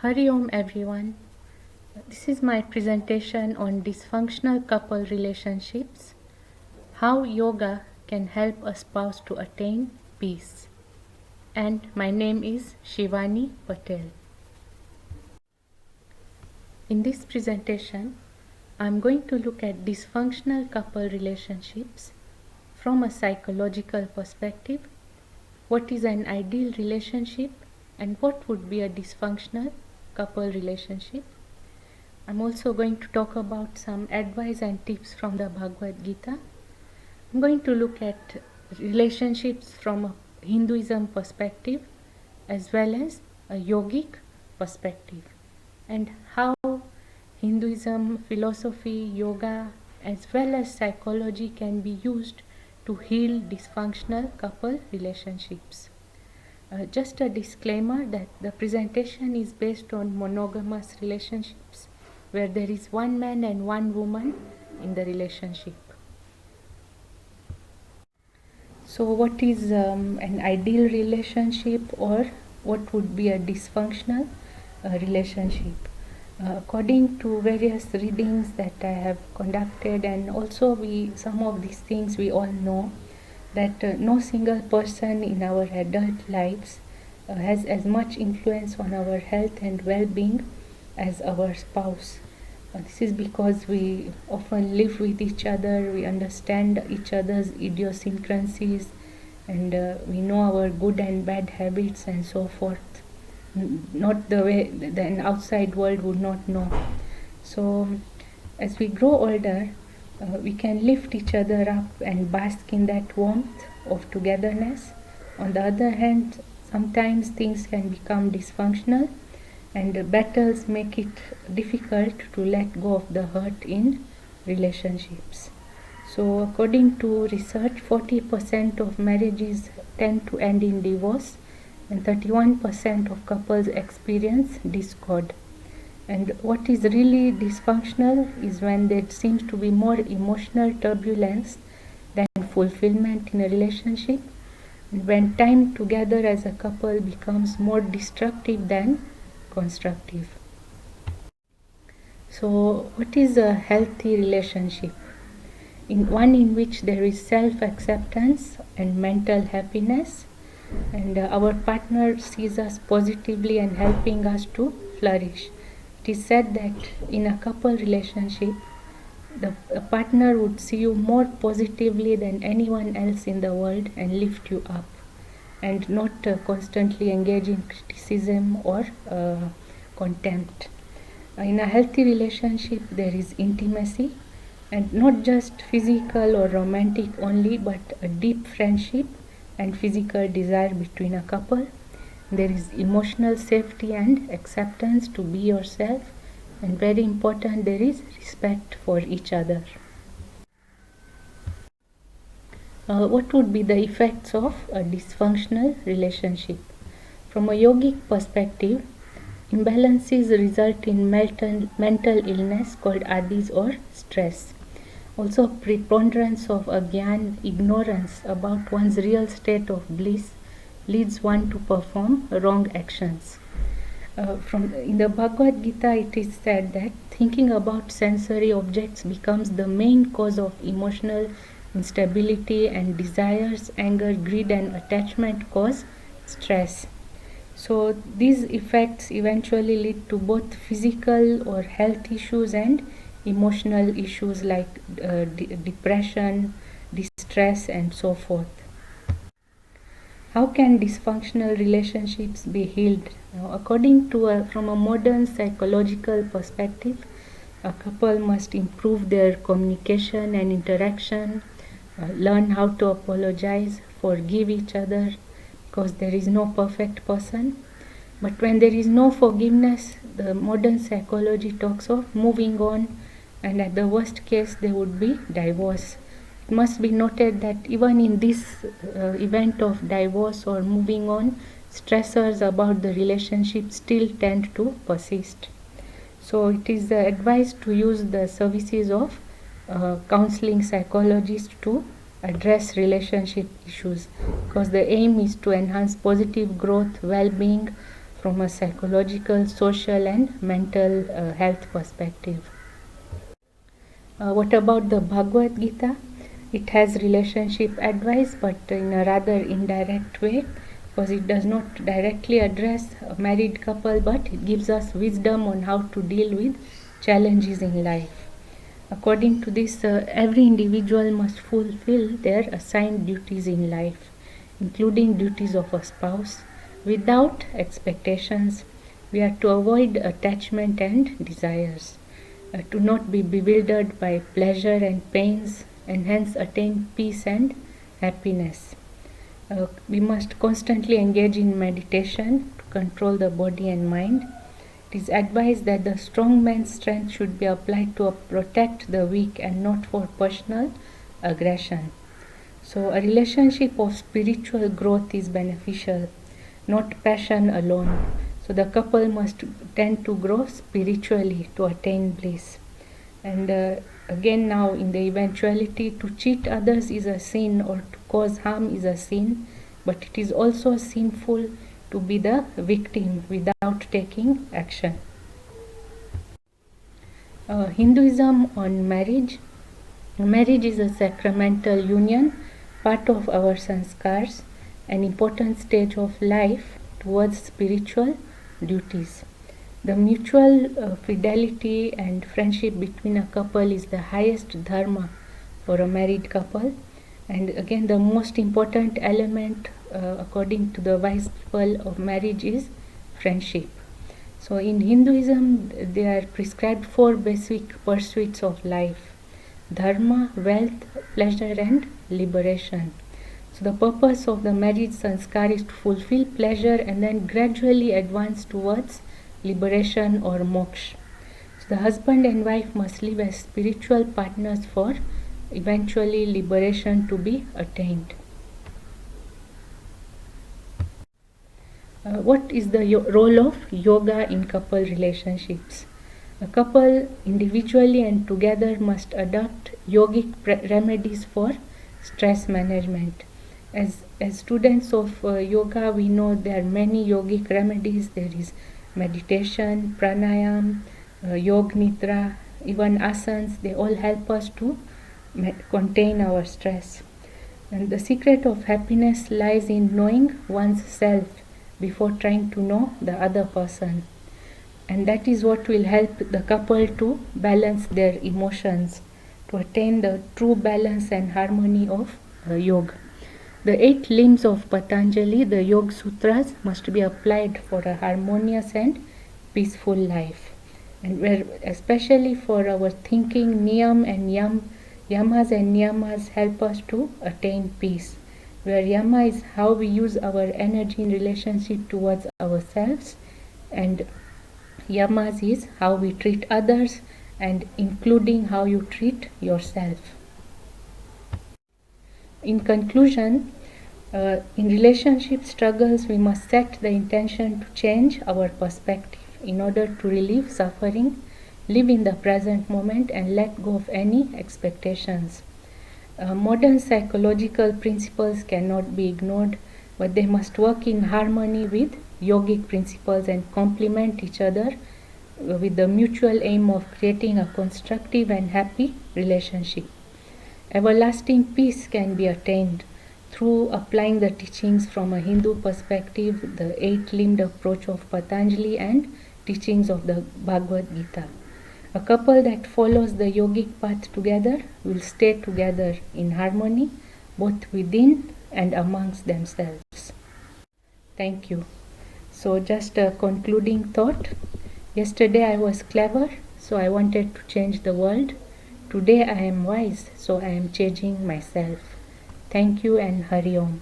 Hari Om everyone. This is my presentation on dysfunctional couple relationships, how yoga can help a spouse to attain peace. And my name is Shivani Patel. In this presentation, I am going to look at dysfunctional couple relationships from a psychological perspective, what is an ideal relationship and what would be a dysfunctional couple relationship. I'm also going to talk about some advice and tips from the Bhagwad Gita. I'm going to look at relationships from a Hinduism perspective as well as a yogic perspective, and how Hinduism, philosophy, yoga as well as psychology can be used to heal dysfunctional couple relationships. Just a disclaimer that the presentation is based on monogamous relationships where there is one man and one woman in the relationship. So what is an ideal relationship, or what would be a dysfunctional relationship? According to various readings that I have conducted, and also some of these things we all know, that no single person in our adult lives has as much influence on our health and well-being as our spouse. This is because we often live with each other, we understand each other's idiosyncrasies, and we know our good and bad habits and so forth. Not the way the outside world would not know. So as we grow older, we can lift each other up and bask in that warmth of togetherness. On the other hand, sometimes things can become dysfunctional, and battles make it difficult to let go of the hurt in relationships. So according to research, 40% of marriages tend to end in divorce, and 31% of couples experience discord. And what is really dysfunctional is when there seems to be more emotional turbulence than fulfillment in a relationship, and when time together as a couple becomes more destructive than constructive. So what is a healthy relationship? One in which there is self-acceptance and mental happiness, and our partner sees us positively and helping us to flourish. It is said that in a couple relationship, the partner would see you more positively than anyone else in the world and lift you up, and not constantly engage in criticism or contempt. In a healthy relationship, there is intimacy, and not just physical or romantic only, but a deep friendship and physical desire between a couple. There is emotional safety and acceptance to be yourself, and very important, there is respect for each other. What would be the effects of a dysfunctional relationship? From a yogic perspective, imbalances result in mental illness called adis or stress. Also, preponderance of agyan, ignorance about one's real state of bliss, leads one to perform wrong actions. In the Bhagwad Gita, it is said that thinking about sensory objects becomes the main cause of emotional instability, and desires, anger, greed and attachment cause stress. So these effects eventually lead to both physical or health issues and emotional issues like depression, distress and so forth. How can dysfunctional relationships be healed? Now, according to from a modern psychological perspective, a couple must improve their communication and interaction, learn how to apologize, forgive each other, because there is no perfect person. But when there is no forgiveness, the modern psychology talks of moving on, and at the worst case there would be divorce. It must be noted that even in this event of divorce or moving on, stressors about the relationship still tend to persist. So it is advised to use the services of counseling psychologists to address relationship issues, because the aim is to enhance positive growth, well-being, from a psychological, social, and mental health perspective. What about the Bhagwad Gita? It has relationship advice, but in a rather indirect way, because it does not directly address a married couple, but it gives us wisdom on how to deal with challenges in life. According to this, every individual must fulfill their assigned duties in life, including duties of a spouse, without expectations. We are to avoid attachment and desires, to not be bewildered by pleasure and pains, and hence attain peace and happiness. We must constantly engage in meditation to control the body and mind. It is advised that the strong man's strength should be applied to protect the weak and not for personal aggression. So, a relationship of spiritual growth is beneficial, not passion alone. So, the couple must tend to grow spiritually to attain bliss. And again, now, in the eventuality, to cheat others is a sin, or to cause harm is a sin, but it is also sinful to be the victim without taking action. Hinduism on marriage. Marriage is a sacramental union, part of our sanskars, an important stage of life towards spiritual duties. The mutual fidelity and friendship between a couple is the highest dharma for a married couple, and again, the most important element according to the wise people of marriage is friendship. So, in Hinduism, there are prescribed 4 basic pursuits of life: dharma, wealth, pleasure, and liberation. So, the purpose of the marriage sanskar is to fulfill pleasure and then gradually advance towards liberation or moksha. So, the husband and wife must live as spiritual partners for eventually liberation to be attained. What is the role of yoga in couple relationships? A couple individually and together must adopt yogic remedies for stress management. As students of yoga, we know there are many yogic remedies. There is meditation, pranayam, yoga nidra, even asanas. They all help us to contain our stress. And the secret of happiness lies in knowing one's self before trying to know the other person. And that is what will help the couple to balance their emotions, to attain the true balance and harmony of yoga. The 8 limbs of Patanjali, the Yoga Sutras, must be applied for a harmonious and peaceful life. And where, especially for our thinking, niyam and yamas and niyamas help us to attain peace. Where yama is how we use our energy in relationship towards ourselves, and yamas is how we treat others, and including how you treat yourself. In conclusion, in relationship struggles, we must set the intention to change our perspective in order to relieve suffering, live in the present moment, and let go of any expectations. Modern psychological principles cannot be ignored, but they must work in harmony with yogic principles and complement each other with the mutual aim of creating a constructive and happy relationship. Everlasting peace can be attained through applying the teachings from a Hindu perspective, the 8-limbed approach of Patanjali, and teachings of the Bhagwad Gita. A couple that follows the yogic path together will stay together in harmony, both within and amongst themselves. Thank you. So, just a concluding thought. Yesterday I was clever, so I wanted to change the world. Today I am wise, so I am changing myself. Thank you and Hari Om.